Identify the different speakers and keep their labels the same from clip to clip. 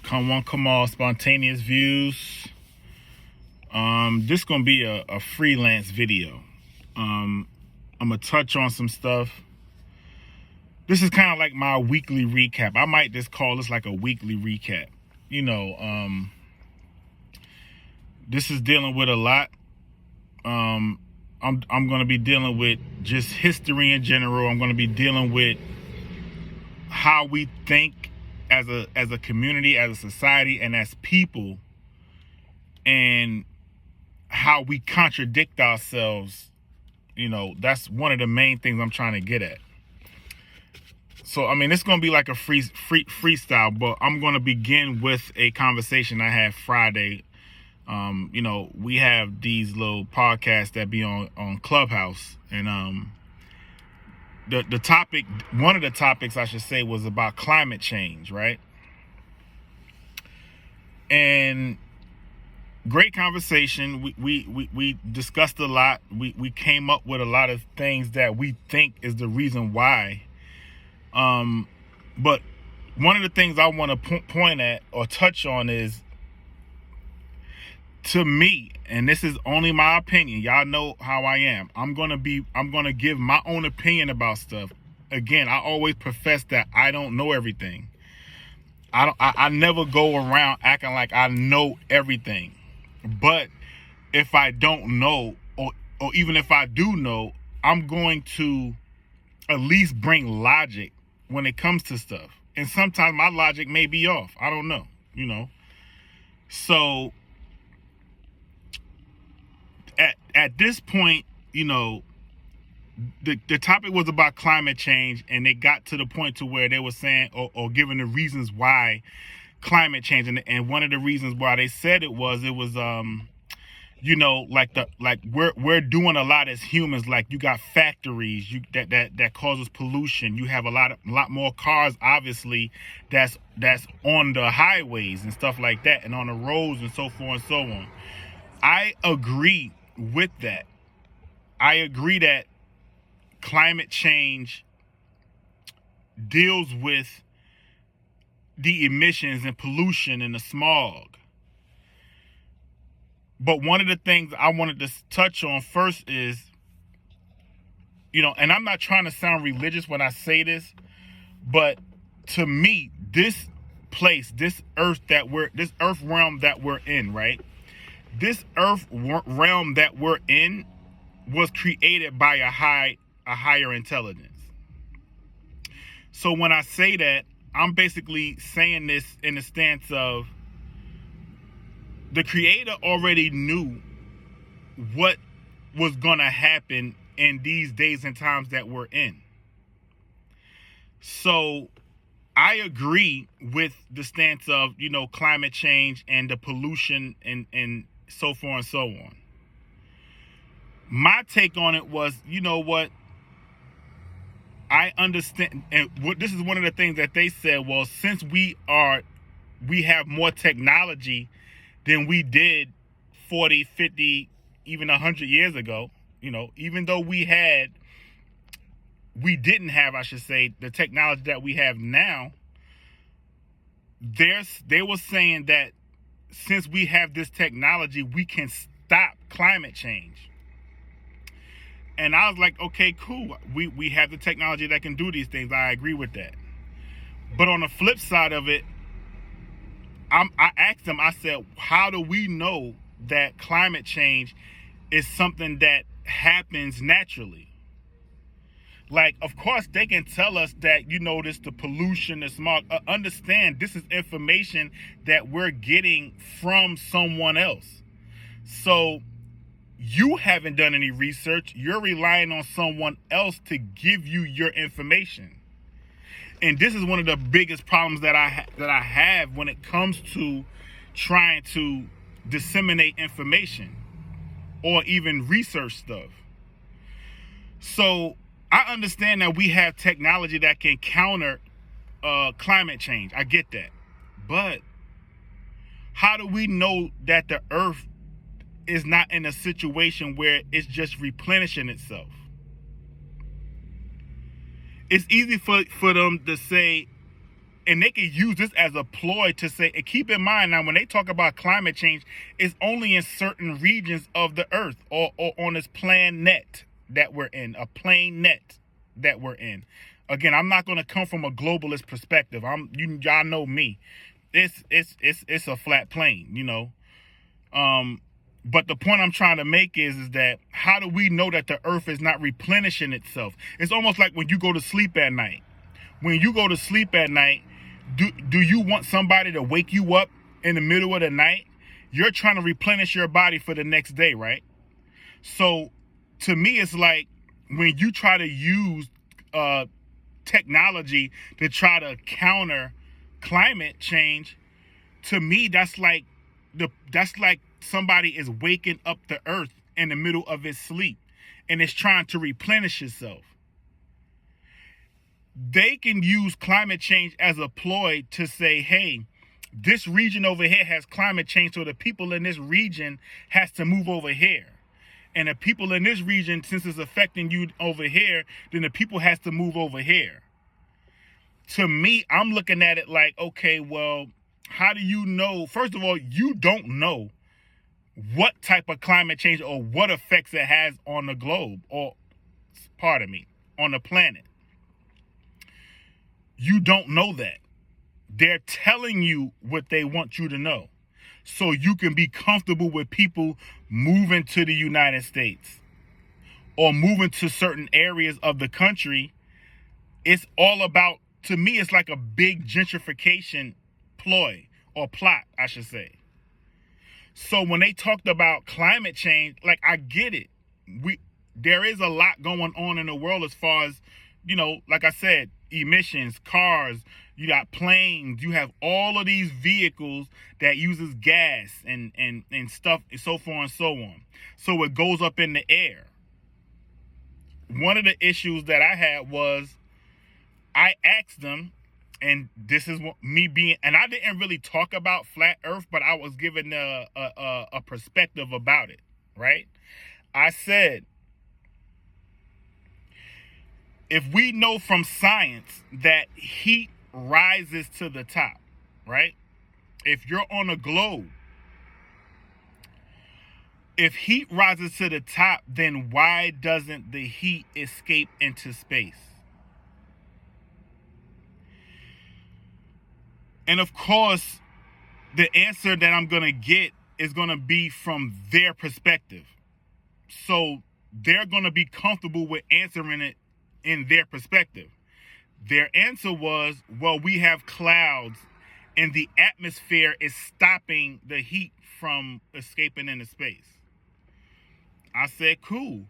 Speaker 1: Come all, spontaneous views. This gonna be a freelance video. I'm gonna touch on some stuff. This is kind of like my weekly recap. I might just call this like a weekly recap. This is dealing with a lot. I'm gonna be dealing with just history in general. I'm gonna be dealing with how we think as a community, as a society, and as people, and how we contradict ourselves. That's one of the main things I'm trying to get at. So, it's going to be like a freestyle, but I'm going to begin with a conversation I had Friday. We have these little podcasts that be on Clubhouse, and the topic, one of the topics I should say, was about climate change, right? And great conversation. We discussed a lot. We came up with a lot of things that we think is the reason why. But one of the things I want to point at or touch on is, to me, and this is only my opinion, y'all know how I am. I'm gonna give my own opinion about stuff. Again, I always profess that I don't know everything. I never go around acting like I know everything. But if I don't know, or even if I do know, I'm going to at least bring logic when it comes to stuff. And sometimes my logic may be off. I don't know, So at this point, the topic was about climate change, and it got to the point to where they were saying or giving the reasons why climate change, and one of the reasons why they said it was we're doing a lot as humans. Like, you got factories that causes pollution. You have a lot more cars, obviously, that's on the highways and stuff like that, and on the roads and so forth and so on. I agree with that. I agree that climate change deals with the emissions and pollution and the smog. But one of the things I wanted to touch on first is, and I'm not trying to sound religious when I say this, but to me, this earth realm that we're in, right? This earth realm that we're in was created by a higher intelligence. So when I say that, I'm basically saying this in the stance of, the Creator already knew what was going to happen in these days and times that we're in. So I agree with the stance of, climate change and the pollution and so forth and so on. My take on it was, what? I understand, and this is one of the things that they said, well, since we have more technology than we did 40, 50, even 100 years ago, even though we didn't have, I should say, the technology that we have now, they were saying that since we have this technology, we can stop climate change. And I was like, okay, cool. We have the technology that can do these things. I agree with that. But on the flip side of it, I asked them, I said, how do we know that climate change is something that happens naturally? Like, of course, they can tell us that, this, the pollution, the smog. Understand, this is information that we're getting from someone else. So you haven't done any research. You're relying on someone else to give you your information. And this is one of the biggest problems that I have when it comes to trying to disseminate information or even research stuff. So I understand that we have technology that can counter climate change. I get that. But how do we know that the earth is not in a situation where it's just replenishing itself? It's easy for them to say, and they can use this as a ploy to say, and keep in mind now, when they talk about climate change, it's only in certain regions of the earth, or on this planet that we're in, a plane net that we're in. Again, I'm not going to come from a globalist perspective. Y'all know me. It's a flat plane, you know. But the point I'm trying to make is that how do we know that the earth is not replenishing itself? It's almost like when you go to sleep at night. When you go to sleep at night, do you want somebody to wake you up in the middle of the night? You're trying to replenish your body for the next day, right? So to me, it's like when you try to use technology to try to counter climate change, to me, that's like somebody is waking up the earth in the middle of its sleep and it's trying to replenish itself. They can use climate change as a ploy to say, hey, this region over here has climate change, so the people in this region has to move over here. And the people in this region, since it's affecting you over here, then the people has to move over here. To me, I'm looking at it like, okay, well, how do you know? First of all, you don't know what type of climate change or what effects it has on the globe, or, pardon me, on the planet. You don't know that. They're telling you what they want you to know, so you can be comfortable with people moving to the United States or moving to certain areas of the country. It's all about, to me, it's like a big gentrification ploy, or plot, I should say. So when they talked about climate change, like, I get it. There is a lot going on in the world as far as, you know, like I said, emissions, cars, you got planes, you have all of these vehicles that uses gas and stuff, and so forth and so on. So it goes up in the air. One of the issues that I had was, I asked them, and this is what me being, and I didn't really talk about flat earth, but I was given a perspective about it, right? I said, if we know from science that heat rises to the top, right? If you're on a globe, if heat rises to the top, then why doesn't the heat escape into space? And of course, the answer that I'm going to get is going to be from their perspective. So they're going to be comfortable with answering it in their perspective. Their answer was, well, we have clouds and the atmosphere is stopping the heat from escaping into space. I said, cool.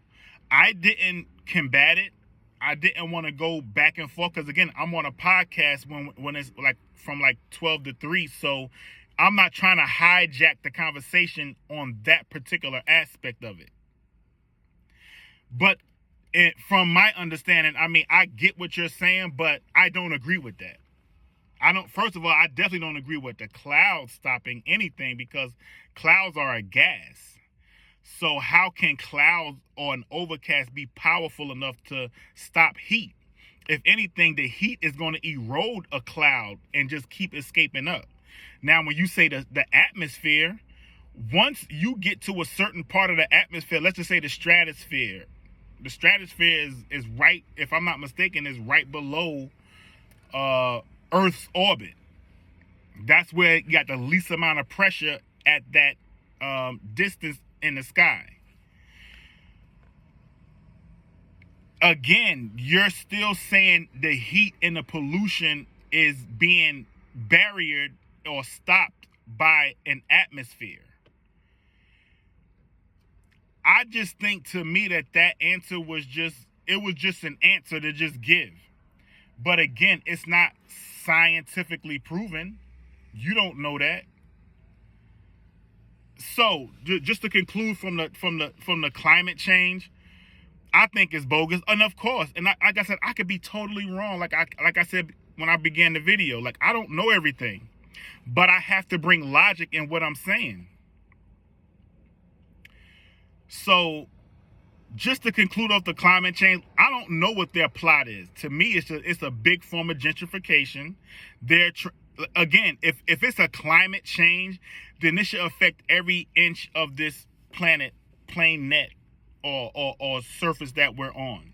Speaker 1: I didn't combat it. I didn't want to go back and forth because, again, I'm on a podcast when it's like from like 12 to 3. So I'm not trying to hijack the conversation on that particular aspect of it. But from my understanding, I mean, I get what you're saying, but I don't agree with that. First of all, I definitely don't agree with the clouds stopping anything, because clouds are a gas. So how can clouds or an overcast be powerful enough to stop heat? If anything, the heat is going to erode a cloud and just keep escaping up. Now, when you say the atmosphere, once you get to a certain part of the atmosphere, let's just say the stratosphere is right, if I'm not mistaken, is right below Earth's orbit. That's where you got the least amount of pressure at that distance in the sky. Again, you're still saying the heat and the pollution is being barriered or stopped by an atmosphere. I just think, to me, that answer was just an answer to just give. But again, it's not scientifically proven. You don't know that. So, just to conclude from the climate change, I think it's bogus. And of course, and like I said, I could be totally wrong. Like I said when I began the video, like, I don't know everything, but I have to bring logic in what I'm saying. So just to conclude off the climate change, I don't know what their plot is. To me, it's a big form of gentrification. Again, if it's a climate change, then this should affect every inch of this plane net or surface that we're on.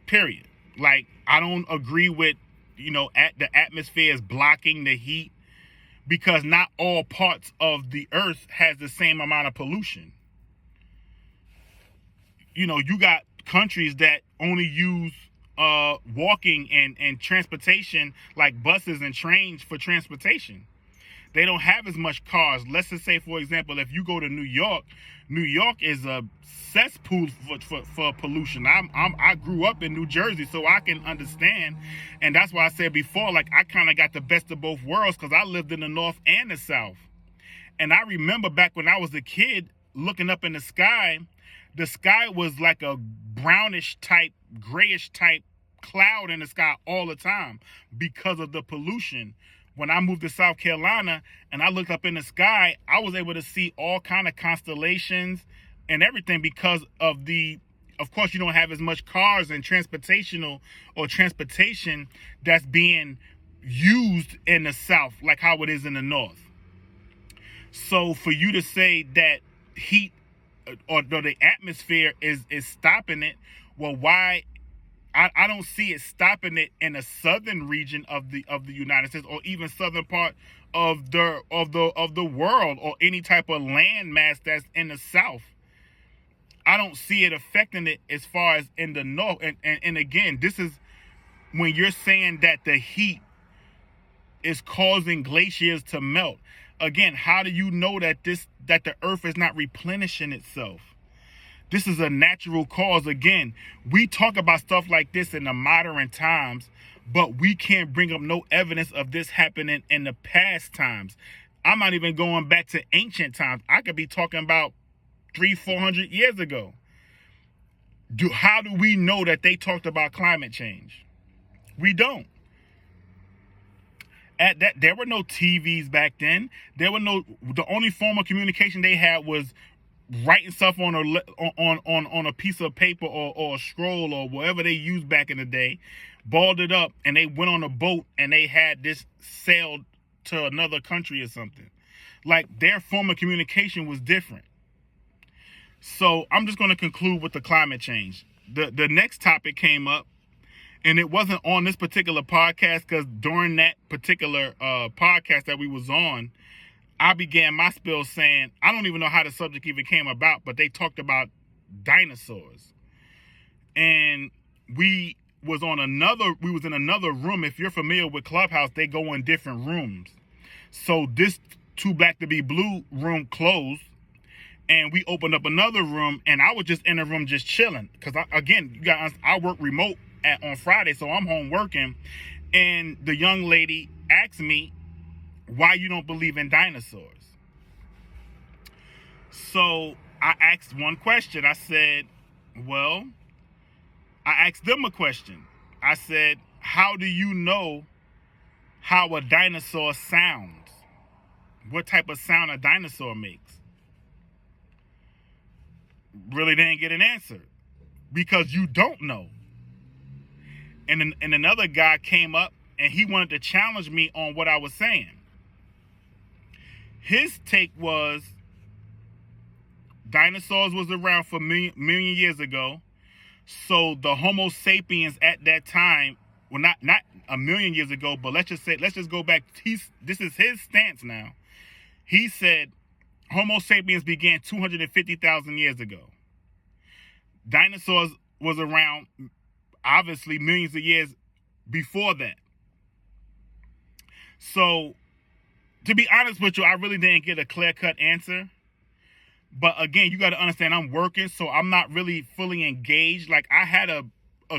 Speaker 1: Period. Like, I don't agree with, the atmosphere is blocking the heat, because not all parts of the earth has the same amount of pollution. You got countries that only use walking and transportation, like buses and trains, for transportation. They don't have as much cars. Let's just say, for example, if you go to New York is a cesspool for pollution. I grew up in New Jersey, so I can understand, and that's why I said before, like, I kind of got the best of both worlds, because I lived in the North and the South. And I remember back when I was a kid, looking up in the sky was like a brownish type, grayish type cloud in the sky all the time because of the pollution. When I moved to South Carolina and I looked up in the sky, I was able to see all kind of constellations and everything because of course, you don't have as much cars and transportation that's being used in the South like how it is in the North. So for you to say that heat or the atmosphere is stopping it, well, why? I don't see it stopping it in the southern region of the United States, or even southern part of the world, or any type of land mass that's in the South. I don't see it affecting it as far as in the North. And again, this is when you're saying that the heat is causing glaciers to melt. Again, how do you know that the earth is not replenishing itself? This is a natural cause. Again, we talk about stuff like this in the modern times, but we can't bring up no evidence of this happening in the past times. I'm not even going back to ancient times. I could be talking about 300-400 years ago. How do we know that they talked about climate change? We don't. There were no TVs back then. The only form of communication they had was writing stuff on a piece of paper or a scroll or whatever they used back in the day, balled it up, and they went on a boat and they had this sailed to another country or something. Like, their form of communication was different. So I'm just going to conclude with the climate change. The next topic came up, and it wasn't on this particular podcast, because during that particular podcast that we was on, I began my spiel saying, I don't even know how the subject even came about, but they talked about dinosaurs. And we was in another room. If you're familiar with Clubhouse, they go in different rooms. So this Too Black to Be Blue room closed, and we opened up another room, and I was just in the room just chilling. Because, I work remote on Friday, so I'm home working. And the young lady asked me, why you don't believe in dinosaurs? So I asked one question. I said, I asked them a question. I said, how do you know how a dinosaur sounds? What type of sound a dinosaur makes? Really didn't get an answer, because you don't know. And another guy came up and he wanted to challenge me on what I was saying. His take was dinosaurs was around for million years ago. So the Homo sapiens at that time, well, not a million years ago, but let's just go back. This is his stance now. He said Homo sapiens began 250,000 years ago. Dinosaurs was around, obviously, millions of years before that. So, to be honest with you, I really didn't get a clear-cut answer. But again, you got to understand, I'm working, so I'm not really fully engaged. Like, I had a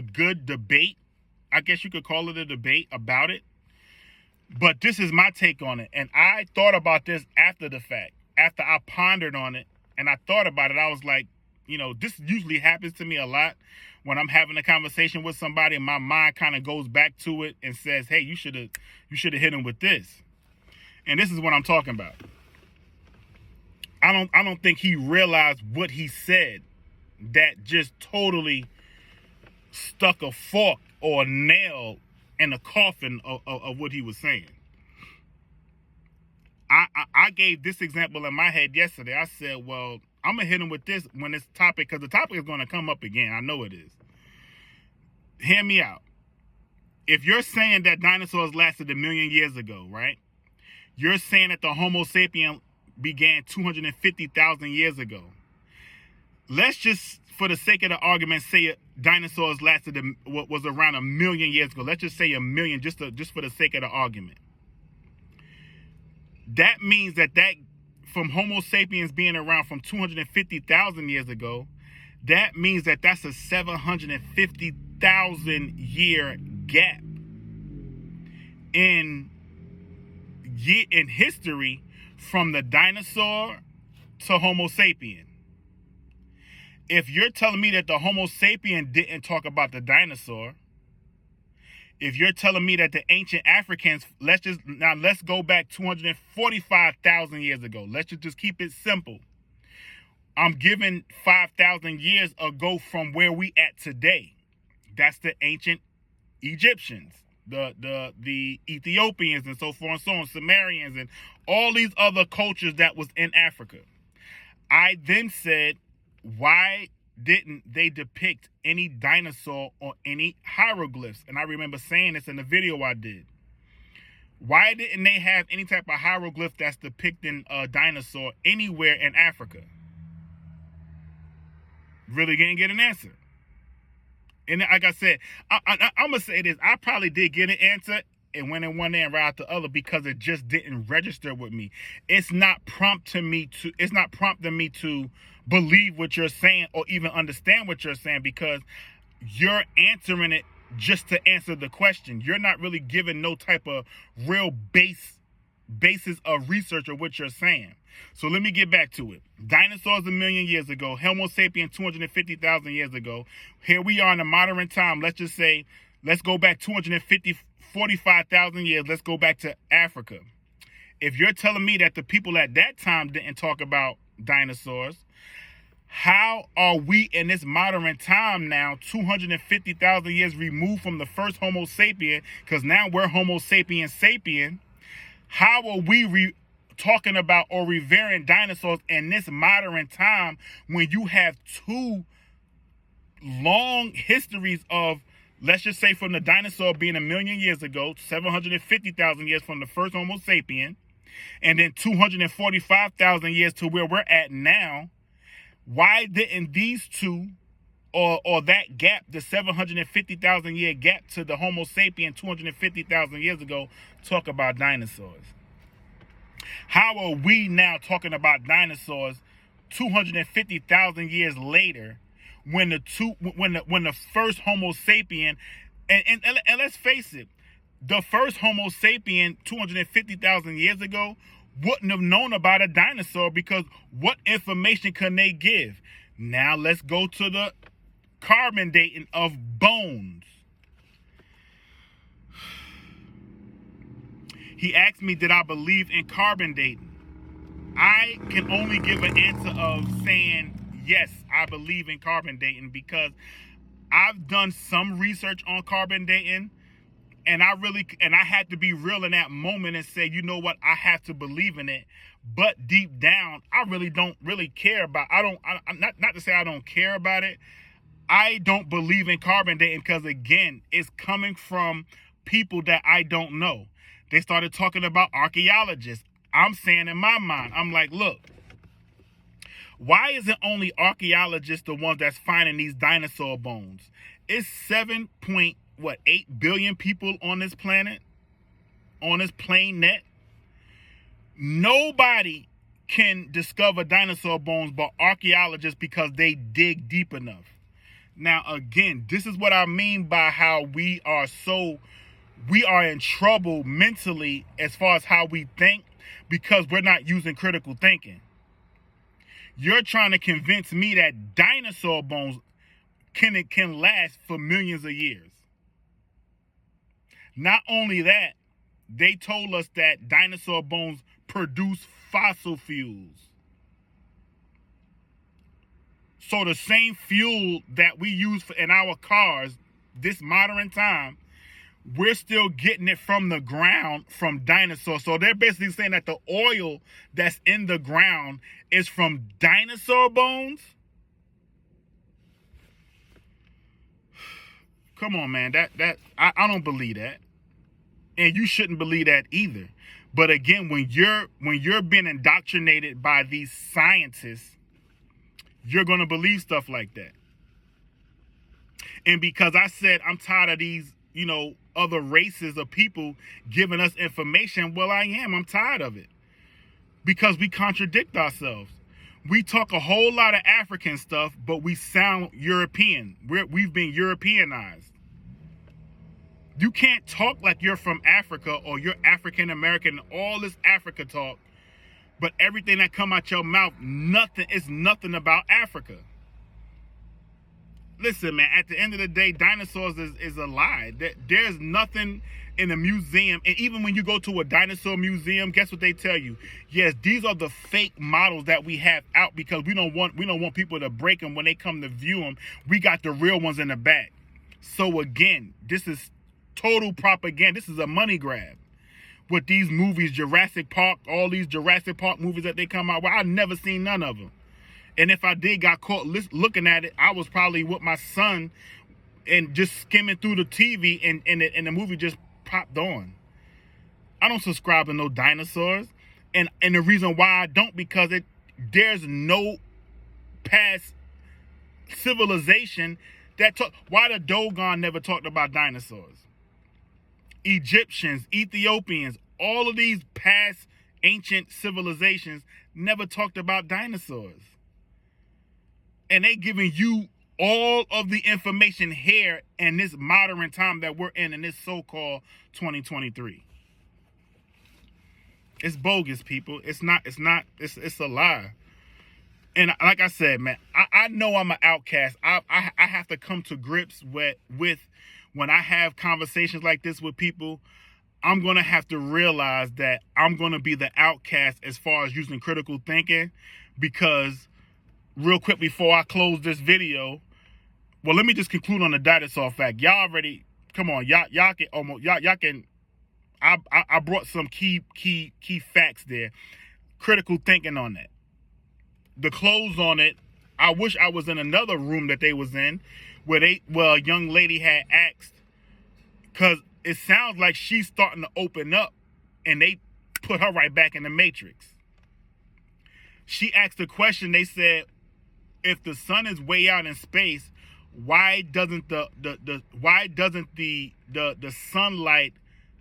Speaker 1: good debate. I guess you could call it a debate about it. But this is my take on it. And I thought about this after the fact. After I pondered on it and I thought about it, I was like, this usually happens to me a lot. When I'm having a conversation with somebody and my mind kind of goes back to it and says, hey, you should have hit him with this. And this is what I'm talking about. I don't think he realized what he said that just totally stuck a fork or a nail in the coffin of what he was saying. I gave this example in my head yesterday. I said, well, I'm going to hit him with this when this topic, because the topic is going to come up again. I know it is. Hear me out. If you're saying that dinosaurs lasted 1 million years ago, right? You're saying that the Homo sapien began 250,000 years ago. Let's just, for the sake of the argument, say dinosaurs lasted what was around 1 million years ago. Let's just say 1 million, just for the sake of the argument. That means that from Homo sapiens being around from 250,000 years ago, that means that that's a 750,000 year gap in history from the dinosaur to Homo sapien. If you're telling me that the Homo sapien didn't talk about the dinosaur, if you're telling me that the ancient Africans, let's go back 245,000 years ago. Let's just keep it simple. I'm giving 5,000 years ago from where we at today. That's the ancient Egyptians, the Ethiopians, and so forth and so on, Sumerians, and all these other cultures that was in Africa. I then said, why didn't they depict any dinosaur or any hieroglyphs? And I remember saying this in the video I did. Why didn't they have any type of hieroglyph that's depicting a dinosaur anywhere in Africa? Really didn't get an answer. And like I said, I'm going to say this. I probably did get an answer and went in one ear and right out the other because it just didn't register with me. It's not prompting me to believe what you're saying or even understand what you're saying, because you're answering it just to answer the question. You're not really giving no type of real basis of research of what you're saying. So let me get back to it. Dinosaurs 1 million years ago, Homo sapien 250,000 years ago. Here we are in the modern time. Let's just say, let's go back 45,000 years. Let's go back to Africa. If you're telling me that the people at that time didn't talk about dinosaurs, how are we in this modern time now, 250,000 years removed from the first Homo sapien, because now we're Homo sapien sapien? How are we talking about or revering dinosaurs in this modern time when you have two long histories of, let's just say, from the dinosaur being 1 million years ago, 750,000 years from the first Homo sapien, and then 245,000 years to where we're at now? Why didn't these two, or that gap, the 750,000 year gap to the Homo sapien 250,000 years ago, talk about dinosaurs? How are we now talking about dinosaurs 250,000 years later when the first Homo sapien, and let's face it, the first Homo sapien 250,000 years ago wouldn't have known about a dinosaur, because what information can they give? Now let's go to the carbon dating of bones. He asked me, did I believe in carbon dating? I can only give an answer of saying, yes, I believe in carbon dating, because I've done some research on carbon dating, and I had to be real in that moment and say, you know what, I have to believe in it. But deep down, I really don't care about, not to say I don't care about it. I don't believe in carbon dating because, again, it's coming from people that I don't know. They started talking about archaeologists. I'm saying in my mind, I'm like, look, why isn't only archaeologists the ones that's finding these dinosaur bones? It's 7.8 billion people on this planet, on this planet. Nobody can discover dinosaur bones but archaeologists, because they dig deep enough. Now, again, this is what I mean by how we are in trouble mentally as far as how we think, because we're not using critical thinking. You're trying to convince me that dinosaur bones can last for millions of years. Not only that, they told us that dinosaur bones produce fossil fuels. So the same fuel that we use in our cars this modern time, we're still getting it from the ground from dinosaurs. So they're basically saying that the oil that's in the ground is from dinosaur bones. Come on, man. I don't believe that. And you shouldn't believe that either. But again, when you're being indoctrinated by these scientists, you're going to believe stuff like that. And because I said I'm tired of these, other races of people giving us information, well, I am. I'm tired of it. Because we contradict ourselves. We talk a whole lot of African stuff, but we sound European. We've been Europeanized. You can't talk like you're from Africa or you're African American, all this Africa talk, but everything that come out your mouth, nothing about Africa. Listen, man, at the end of the day, dinosaurs is a lie. There's nothing in a museum, and even when you go to a dinosaur museum, guess what they tell you? Yes, these are the fake models that we have out because we don't want people to break them when they come to view them. We got the real ones in the back. So again, this is total propaganda. This is a money grab. With these movies, Jurassic Park, all these Jurassic Park movies that they come out with, I've never seen none of them. And if I did got caught looking at it, I was probably with my son and just skimming through the TV and the movie just popped on. I don't subscribe to no dinosaurs. And the reason why I don't, because there's no past civilization that why the Dogon never talked about dinosaurs? Egyptians, Ethiopians, all of these past ancient civilizations never talked about dinosaurs. And they giving you all of the information here in this modern time that we're in this so-called 2023. It's bogus, people. It's a lie. And like I said, man, I know I'm an outcast. I have to come to grips with when I have conversations like this with people, I'm going to have to realize that I'm going to be the outcast as far as using critical thinking, because real quick before I close this video, well, let me just conclude on the dinosaur fact. Y'all already, come on, y'all can, I brought some key facts there. Critical thinking on that. The clothes on it, I wish I was in another room that they was in, where a young lady had asked, because it sounds like she's starting to open up, and they put her right back in the Matrix. She asked a question. They said, if the sun is way out in space, why doesn't the sunlight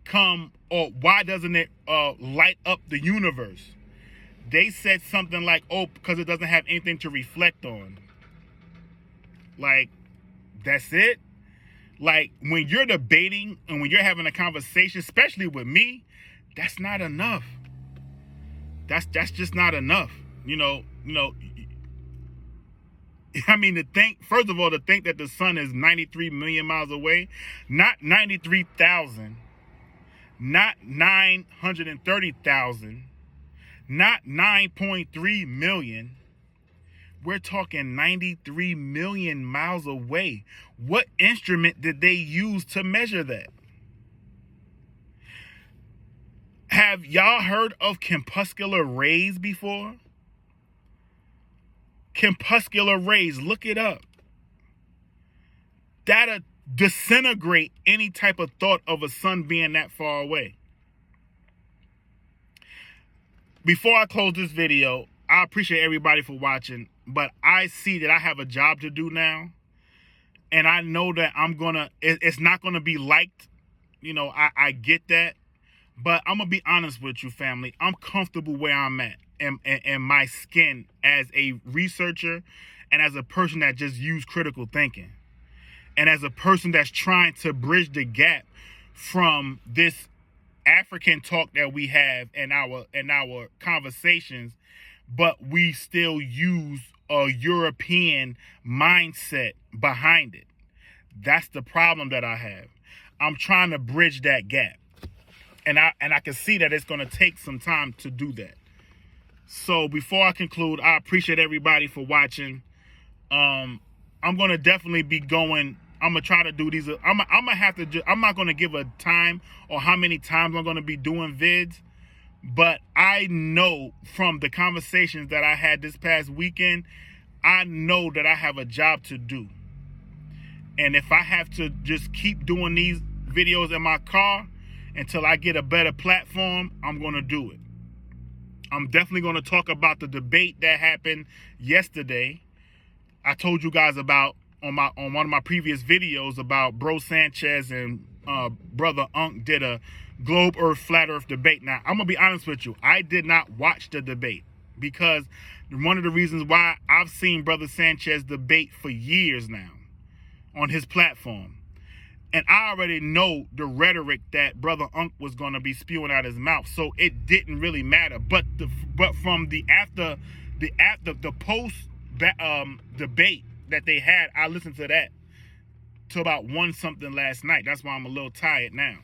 Speaker 1: come, or why doesn't it light up the universe? They said something like, oh, because it doesn't have anything to reflect on. Like, that's it? Like, when you're debating and when you're having a conversation, especially with me, that's not enough. That's just not enough. I mean, first of all, to think that the sun is 93 million miles away, not 93,000, not 930,000, not 9.3 million. We're talking 93 million miles away. What instrument did they use to measure that? Have y'all heard of crepuscular rays before? Crepuscular rays, look it up. That'll disintegrate any type of thought of a sun being that far away. Before I close this video, I appreciate everybody for watching, but I see that I have a job to do now, and I know that it's not gonna be liked. I get that, but I'm gonna be honest with you, family. I'm comfortable where I'm at and my skin as a researcher and as a person that just used critical thinking, and as a person that's trying to bridge the gap from this African talk that we have in our conversations, but we still use a European mindset behind it. That's the problem that I have. I'm trying to bridge that gap, and I can see that it's going to take some time to do that. So before I conclude, I appreciate everybody for watching. I'm gonna definitely be going. I'm gonna try to do these. I'm gonna have to. I'm not gonna give a time or how many times I'm gonna be doing vids, but I know from the conversations that I had this past weekend, I know that I have a job to do. And if I have to just keep doing these videos in my car until I get a better platform, I'm going to do it. I'm definitely going to talk about the debate that happened yesterday. I told you guys about on one of my previous videos about Bro Sanchez and Brother Unk did a Globe Earth Flat Earth debate. Now, I'm going to be honest with you. I did not watch the debate because one of the reasons why I've seen Brother Sanchez debate for years now on his platform. And I already know the rhetoric that Brother Unk was going to be spewing out his mouth. So it didn't really matter. But from the post debate that they had, I listened to that till about 1 something last night. That's why I'm a little tired now.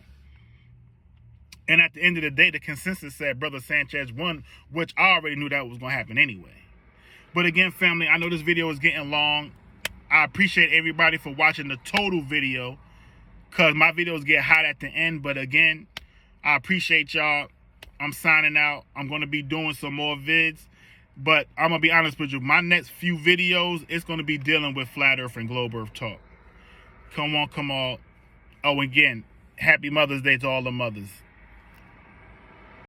Speaker 1: And at the end of the day, the consensus said Brother Sanchez won, which I already knew that was going to happen anyway. But again, family, I know this video is getting long. I appreciate everybody for watching the total video because my videos get hot at the end. But again, I appreciate y'all. I'm signing out. I'm going to be doing some more vids. But I'm going to be honest with you. My next few videos, it's going to be dealing with Flat Earth and Globe Earth talk. Come on, come on. Oh, again, happy Mother's Day to all the mothers.